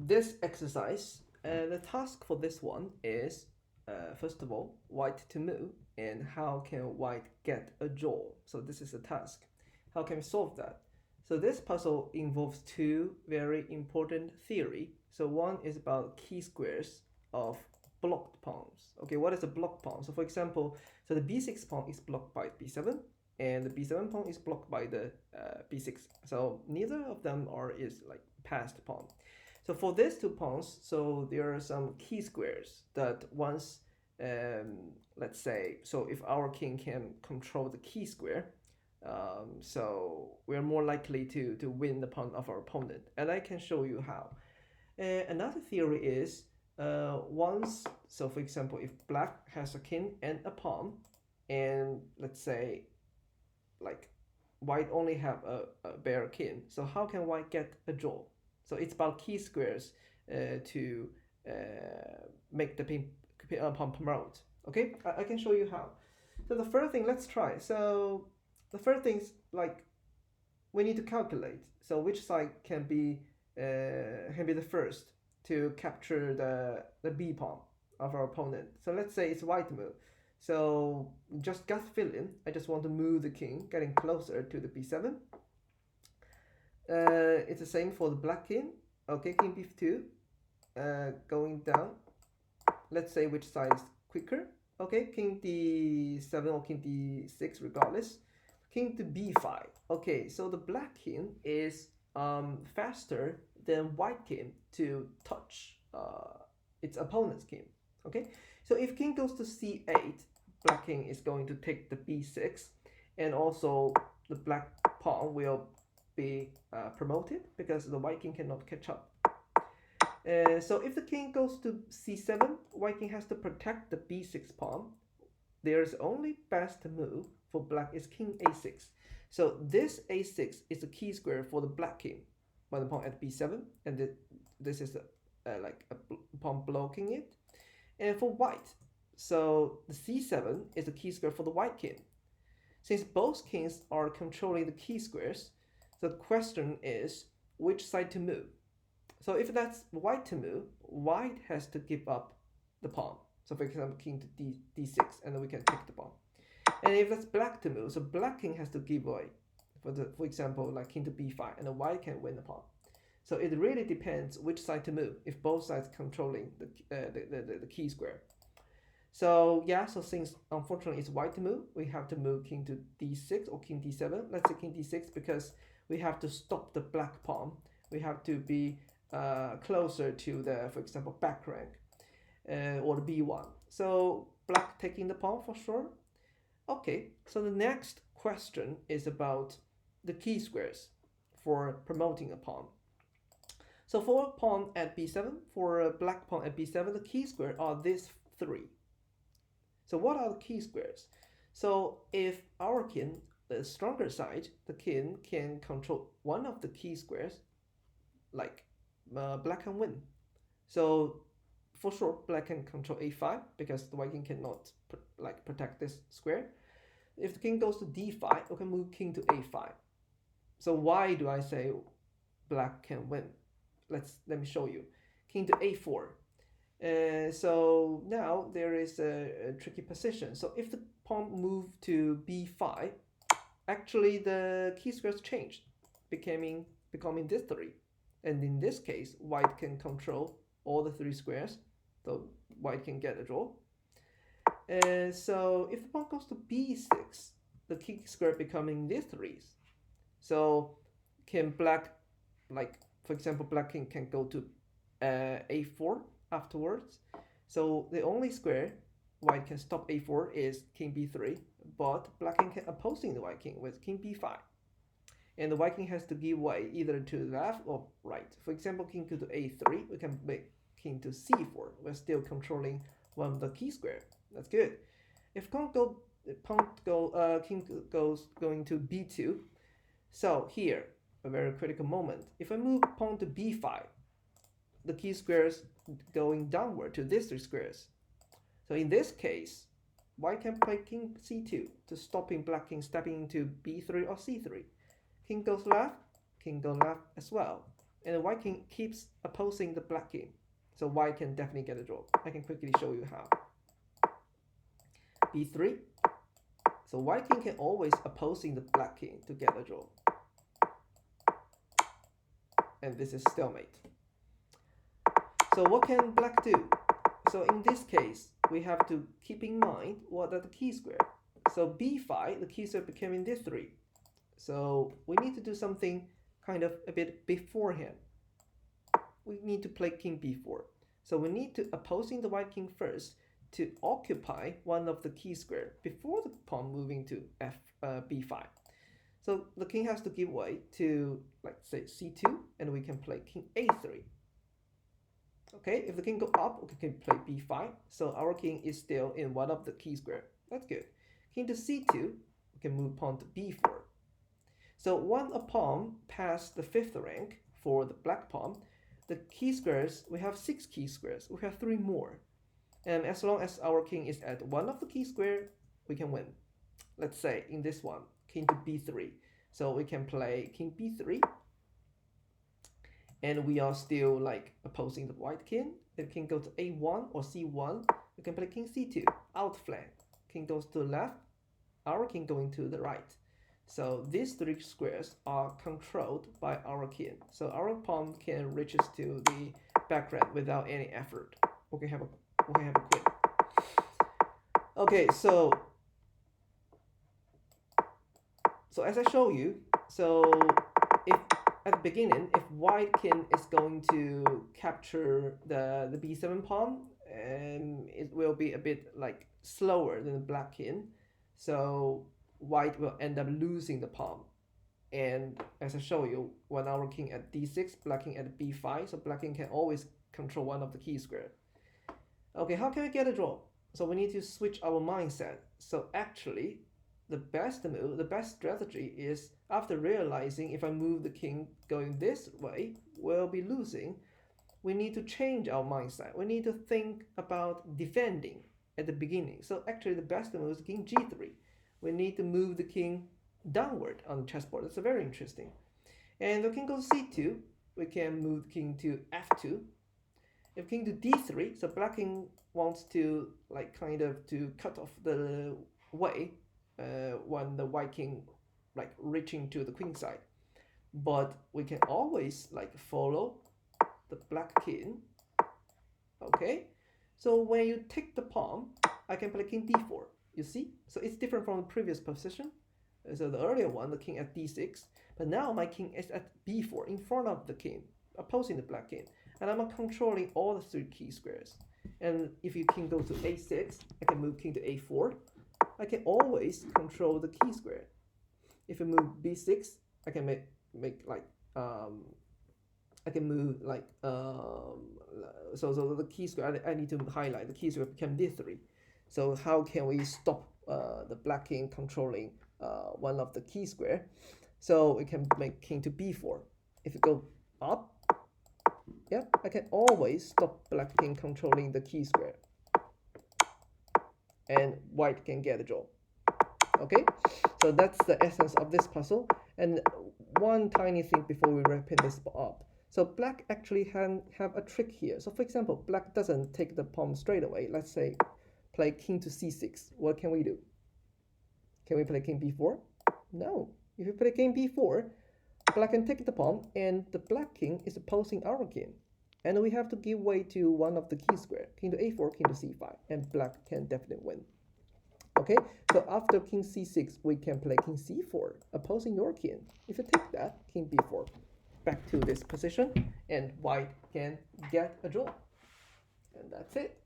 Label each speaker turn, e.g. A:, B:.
A: this exercise, the task for this one is, first of all, white to move, and how can white get a draw? So this is a task. How can we solve that? So this puzzle involves two very important theory. So one is about key-squares of blocked pawns. Okay, what is a blocked pawn? So for example, so the b6 pawn is blocked by b7, and the b7 pawn is blocked by the b6. So neither of them is like passed pawn. So for these two pawns, so there are some key squares that once, let's say, so if our king can control the key square, so we're more likely to win the pawn of our opponent. And I can show you how. Another theory is once, so for example, if black has a king and a pawn, and let's say like white only have a bare king, so how can white get a draw? So it's about key squares to make the pawn promote. Okay, I can show you how. So the first thing, let's try. So the first thing is like we need to calculate. So which side can be the first to capture the b pawn of our opponent. So let's say it's white move. So just gut feeling, I just want to move the king, getting closer to the b7. It's the same for the black king. Okay, king b2, going down. Let's say which side is quicker. Okay, king d7 or king d6 regardless. King to b5. Okay, so the black king is faster than white king to touch its opponent's king. Okay, so if king goes to c8, black king is going to take the b6, and also the black pawn will be promoted because the white king cannot catch up. So if the king goes to c7, white king has to protect the b6 pawn. There's only best move for black is king a6. So this a6 is the key square for the black king by the pawn at b7, and this is like a pawn blocking it. And for white, so the c7 is the key square for the white king. Since both kings are controlling the key squares, the question is which side to move. So if that's white to move, white has to give up the pawn. So for example, king to d6, and then we can take the pawn. And if that's black to move, so black king has to give away, for example, like king to b5, and the white can win the pawn. So it really depends which side to move if both sides controlling the key square. So yeah, so since unfortunately it's white to move, we have to move king to d6 or king d7. Let's say king d6 because we have to stop the black pawn. We have to be closer to the, for example, back rank or the b1. So black taking the pawn for sure. Okay, so the next question is about the key squares for promoting a pawn. So for a pawn at b7, for a black pawn at b7, the key square are these three. So what are the key squares? So if our king, the stronger side, the king can control one of the key squares, like black can win. So for sure, black can control a5 because the white king cannot protect this square. If the king goes to d5, we can move king to a5. So why do I say black can win? Let me show you. King to a4. So now there is a tricky position. So if the pawn move to b5, actually the key squares changed, becoming this three. And in this case, white can control all the three squares, so white can get a draw. So if the pawn goes to b6, the key square becoming these threes. So can black, like for example, black king can go to a4 afterwards. So the only square white can stop a4 is king b3, but black king can opposing the white king with king b5. And the white king has to give way either to the left or right. For example, king to a3, we can make king to c4. We're still controlling one of the key square. That's good. If king goes going to b2, so here a very critical moment. If I move pawn to b5, the key squares going downward to these three squares. So in this case, white can play king c2 to stopping black king stepping into b3 or c3. King goes left as well. and the white king keeps opposing the black king. So white can definitely get a draw. I can quickly show you how. b3. So white king can always opposing the black king to get a draw. And this is stalemate. So what can black do? So in this case, we have to keep in mind what are the key square. So b5, the key square becoming this 3. So we need to do something kind of a bit beforehand. We need to play king b4. So we need to opposing the white king first to occupy one of the key square before the pawn moving to b5. So the king has to give way to, like, say, c2, and we can play king a3. Okay, if the king go up, we can play b5. So our king is still in one of the key square. That's good. King to c2, we can move pawn to b4. So when a pawn passed the 5th rank for the black pawn, the key squares, we have 6 key squares. We have 3 more. And as long as our king is at one of the key square, we can win. Let's say in this one, king to b3. So we can play king b3. And we are still like opposing the white king. If king goes to a1 or c1, we can play king c2, outflank. King goes to the left, our king going to the right. So these 3 squares are controlled by our king. So our pawn can reach to the background without any effort. We can have a queen. Okay, so as I show you, so if at the beginning, if white king is going to capture the b7 pawn, it will be a bit like slower than the black king. So white will end up losing the pawn. And as I show you, when our king at d6, black king at b5, so black king can always control one of the key square. Okay, how can I get a draw? So we need to switch our mindset. So actually, the best move, the best strategy is, after realizing if I move the king going this way, we'll be losing, we need to change our mindset. We need to think about defending at the beginning. So actually the best move is king g3. We need to move the king downward on the chessboard. That's very interesting. And the king goes c2, we can move the king to f2. If king to d3, so black king wants to like kind of to cut off the way when the white king like reaching to the queen side. But we can always like follow the black king. Okay, so when you take the pawn, I can play king d4. You see, so it's different from the previous position. So the earlier one, the king at d6, but now my king is at b4 in front of the king, opposing the black king, and I'm controlling all the 3 key squares. And if your king goes to a6, I can move king to a4. I can always control the key square. If I move b6, I can make like I can move like so the key square, I need to highlight the key square become d3. So how can we stop the black king controlling one of the key square? So we can make king to b4. If you go up, yeah, I can always stop black king controlling the key square, and white can get a draw. Okay, so that's the essence of this puzzle. And one tiny thing before we wrap this up. So black actually have a trick here. So for example, black doesn't take the pawn straight away. Let's say play king to c6. What can we do? Can we play king b4? No. If you play king b4, black can take the pawn, and the black king is opposing our king. And we have to give way to one of the key square, king to a4, king to c5, and black can definitely win. Okay, so after king c6, we can play king c4, opposing your king. If you take that, king b4, back to this position, and white can get a draw. And that's it.